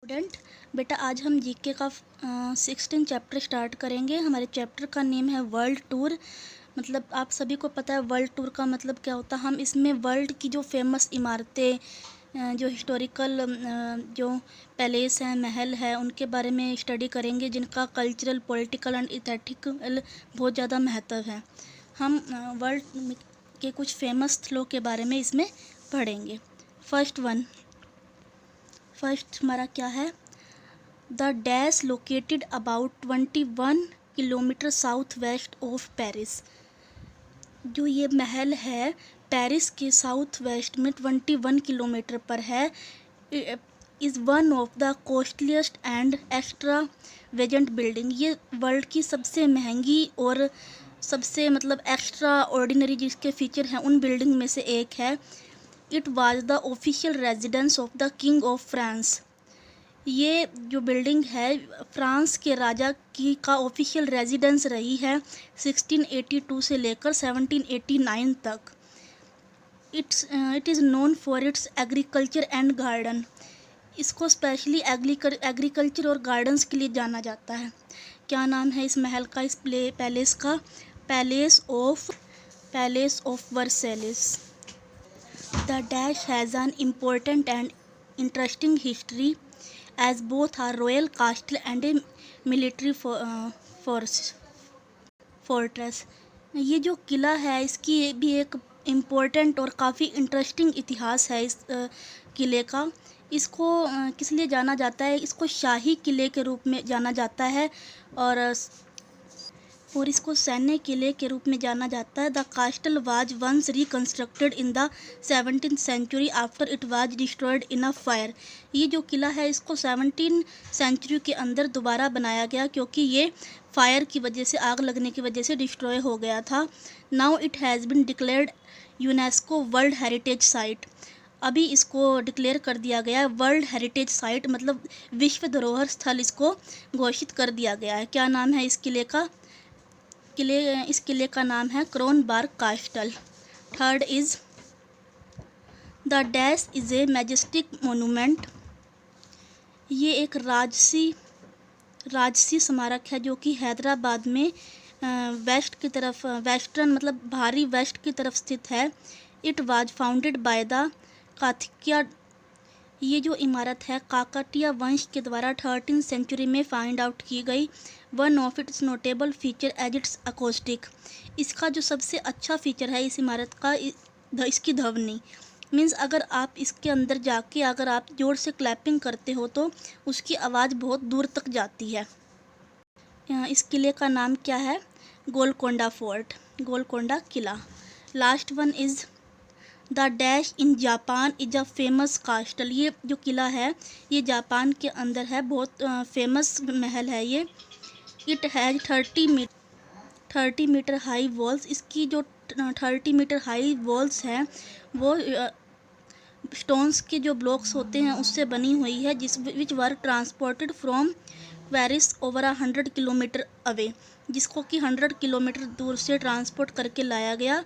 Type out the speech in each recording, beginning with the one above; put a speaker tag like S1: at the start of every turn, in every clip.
S1: Student बेटा, आज हम जीके का 16 चैप्टर स्टार्ट करेंगे। हमारे चैप्टर का नेम है वर्ल्ड टूर। मतलब आप सभी को पता है वर्ल्ड टूर का मतलब क्या होता है। हम इसमें वर्ल्ड की जो फेमस इमारतें, जो हिस्टोरिकल जो पैलेस हैं, महल है, उनके बारे में स्टडी करेंगे, जिनका कल्चरल, पॉलिटिकल एंड इथेटिकल बहुत ज़्यादा महत्व है। हम वर्ल्ड के कुछ फेमस स्थलों के बारे में इसमें पढ़ेंगे। फर्स्ट हमारा क्या है? The dash located about 21 kilometre south west of Paris. जो ये महल है पेरिस के साउथ वेस्ट में 21 किलोमीटर पर है। Is one of the costliest and extravagant building. ये वर्ल्ड की सबसे महंगी और सबसे एक्स्ट्रा ऑर्डिनरी जिसके फीचर हैं उन बिल्डिंग में से एक है। It was the official residence of the king of France. ये जो बिल्डिंग है फ्रांस के राजा की का ऑफिशियल रेजिडेंस रही है 1682 से लेकर 1789 तक। It is known for its agriculture and garden. इसको स्पेशली एग्रीकल्चर और गार्डन्स के लिए जाना जाता है। क्या नाम है इस महल का, इस पैलेस का? Palace of Versailles. The dash has an important and interesting history as both are royal castle and a military fortress। ये जो किला है इसकी भी एक इम्पोर्टेंट और काफ़ी इंटरेस्टिंग इतिहास है इस किले का। इसको किस लिए जाना जाता है? इसको शाही किले के रूप में जाना जाता है और इसको सैन्य किले के रूप में जाना जाता है। The castle was once reconstructed in the 17th century after it was destroyed in a fire. ये जो किला है इसको 17th सेंचुरी के अंदर दोबारा बनाया गया क्योंकि ये फायर की वजह से, आग लगने की वजह से डिस्ट्रॉय हो गया था। Now it has been declared UNESCO world heritage site. अभी इसको डिक्लेयर कर दिया गया है वर्ल्ड हेरिटेज साइट, मतलब विश्व धरोहर स्थल इसको घोषित कर दिया गया है। क्या नाम है इस किले का? इस किले का नाम है Kronborg castle. Third is the dash is a majestic monument. ये एक राजसी स्मारक है जो कि हैदराबाद में वेस्ट की तरफ, वेस्टर्न मतलब भारी वेस्ट की तरफ स्थित है। It was founded by the Kakatiya. ये जो इमारत है काकटिया वंश के द्वारा 13th सेंचुरी में फाइंड आउट की गई। One of its notable feature as its acoustic. इसका जो सबसे अच्छा फीचर है इस इमारत का इसकी ध्वनि। मीन्स अगर आप इसके अंदर जाके अगर आप जोर से क्लैपिंग करते हो तो उसकी आवाज़ बहुत दूर तक जाती है। इस किले का नाम क्या है? Golconda fort, Golconda Qila. Last one is the dash in Japan is a famous कास्टल। ये जो किला है ये जापान के अंदर है, बहुत फेमस महल है ये। It has 30 metre high walls. इसकी जो 30 मीटर हाई वॉल्स हैं वो स्टोन्स के जो ब्लॉक्स होते हैं उससे बनी हुई है, which were transported from Paris over 100 kilometre away. जिसको कि 100 किलोमीटर दूर से ट्रांसपोर्ट करके लाया गया।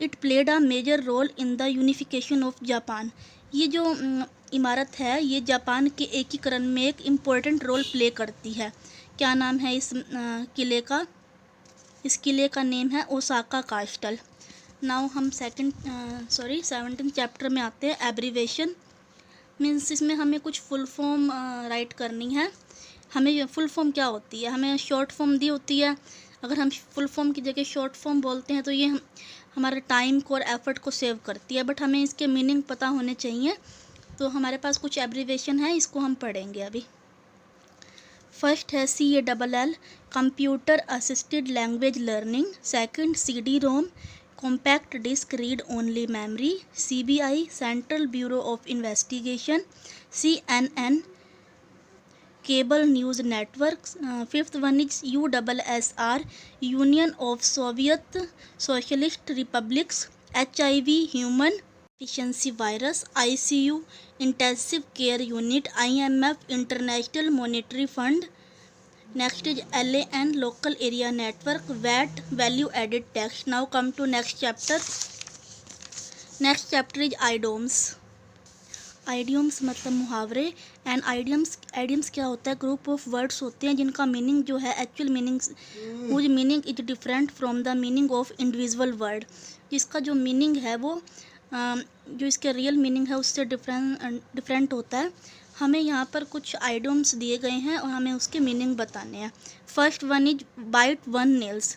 S1: It played a major role in the unification of Japan. ये जो इमारत है ये जापान के एकीकरण में एक इम्पोर्टेंट रोल प्ले करती है। क्या नाम है इस किले का? इस किले का नेम है ओसाका कास्टल। नाउ हम 17th चैप्टर में आते हैं। एब्रीवेशन मीन्स इसमें हमें कुछ फुल फॉर्म राइट करनी है। हमें फुल फॉर्म क्या होती है? हमें शॉर्ट फॉर्म दी होती है। अगर हम फुल फॉर्म की जगह शॉर्ट फॉर्म बोलते हैं तो ये हमारे टाइम को और एफर्ट को सेव करती है, बट हमें इसके मीनिंग पता होने चाहिए। तो हमारे पास कुछ एब्रीवेशन है, इसको हम पढ़ेंगे अभी। फर्स्ट है CALL, computer assisted language learning. Second CD-ROM, compact disc read only memory. CBI, Central Bureau of Investigation. CNN, Cable News Network. Fifth one is USSR, Union of Soviet Socialist Republics. HIV, human efficiency virus. ICU, intensive care unit. IMF, International Monetary Fund. Next is LAN, local area network. VAT, value added tax. Now come to next chapter. Next chapter is idioms. Idioms मतलब मुहावरे। And idioms क्या होता है, group of words होते हैं जिनका meaning जो है actual meaning is different from the meaning of individual word. जिसका जो मीनिंग है वो जो इसके रियल मीनिंग है उससे डिफरेंट होता है। हमें यहाँ पर कुछ आइडियम्स दिए गए हैं और हमें उसके मीनिंग बताने हैं। First one is bite one nails,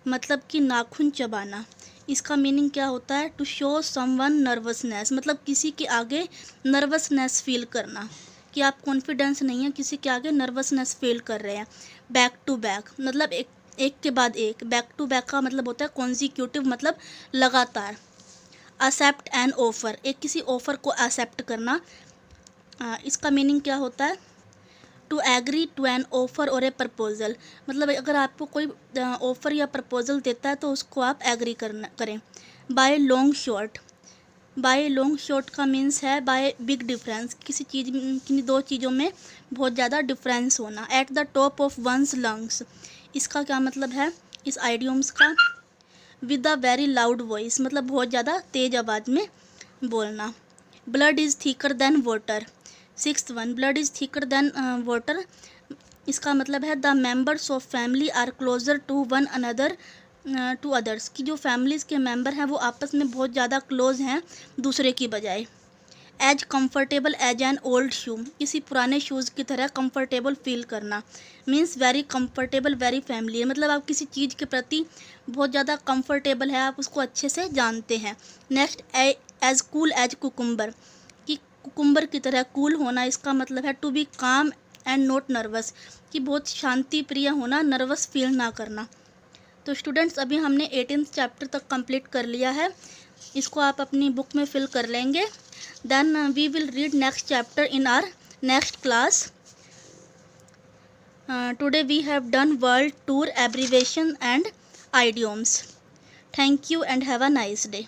S1: मतलब कि नाखून चबाना। इसका मीनिंग क्या होता है, टू शो समवन नर्वसनेस, मतलब किसी के आगे नर्वसनेस फील करना, कि आप कॉन्फिडेंस नहीं है, किसी के आगे नर्वसनेस फील कर रहे हैं। बैक टू बैक मतलब एक के बाद एक। बैक टू बैक का मतलब होता है कॉन्जिक्यूटिव, मतलब लगातार। एक्सेप्ट एन ऑफर, एक किसी ऑफर को एक्सेप्ट करना। इसका मीनिंग क्या होता है, to agree to an offer और ए प्रपोजल, मतलब अगर आपको कोई ऑफ़र या प्रपोजल देता है तो उसको आप एग्री करें। By long short, by long short का मीन्स है बाय बिग डिफरेंस, किसी दो चीज़ों में बहुत ज़्यादा डिफरेंस होना। At the top of once lungs, इसका क्या मतलब है इस आइडियम्स का, with a very loud voice, मतलब बहुत ज़्यादा तेज़ आवाज़ में बोलना। Blood is thicker than water, sixth one, blood is thicker than water, इसका मतलब है the members of family are closer to one another to others, कि जो फैमिलीज़ के मेंबर हैं वो आपस में बहुत ज़्यादा क्लोज हैं दूसरे की बजाय। As comfortable as an old shoe, किसी पुराने शूज़ की तरह कंफर्टेबल फील करना। Means very comfortable very family, मतलब आप किसी चीज़ के प्रति बहुत ज़्यादा कंफर्टेबल है, आप उसको अच्छे से जानते हैं। Next, as cool as cucumber, कि कुकुम्बर की तरह कूल होना, इसका मतलब है to be calm and not nervous, कि बहुत शांति प्रिय होना, नर्वस फील ना करना। तो स्टूडेंट्स अभी हमने 18th चैप्टर तक कंप्लीट कर लिया है, इसको आप अपनी बुक में फिल कर लेंगे। Then we will read next chapter in our next class. Today we have done world tour, abbreviation and idioms. Thank you and have a nice day.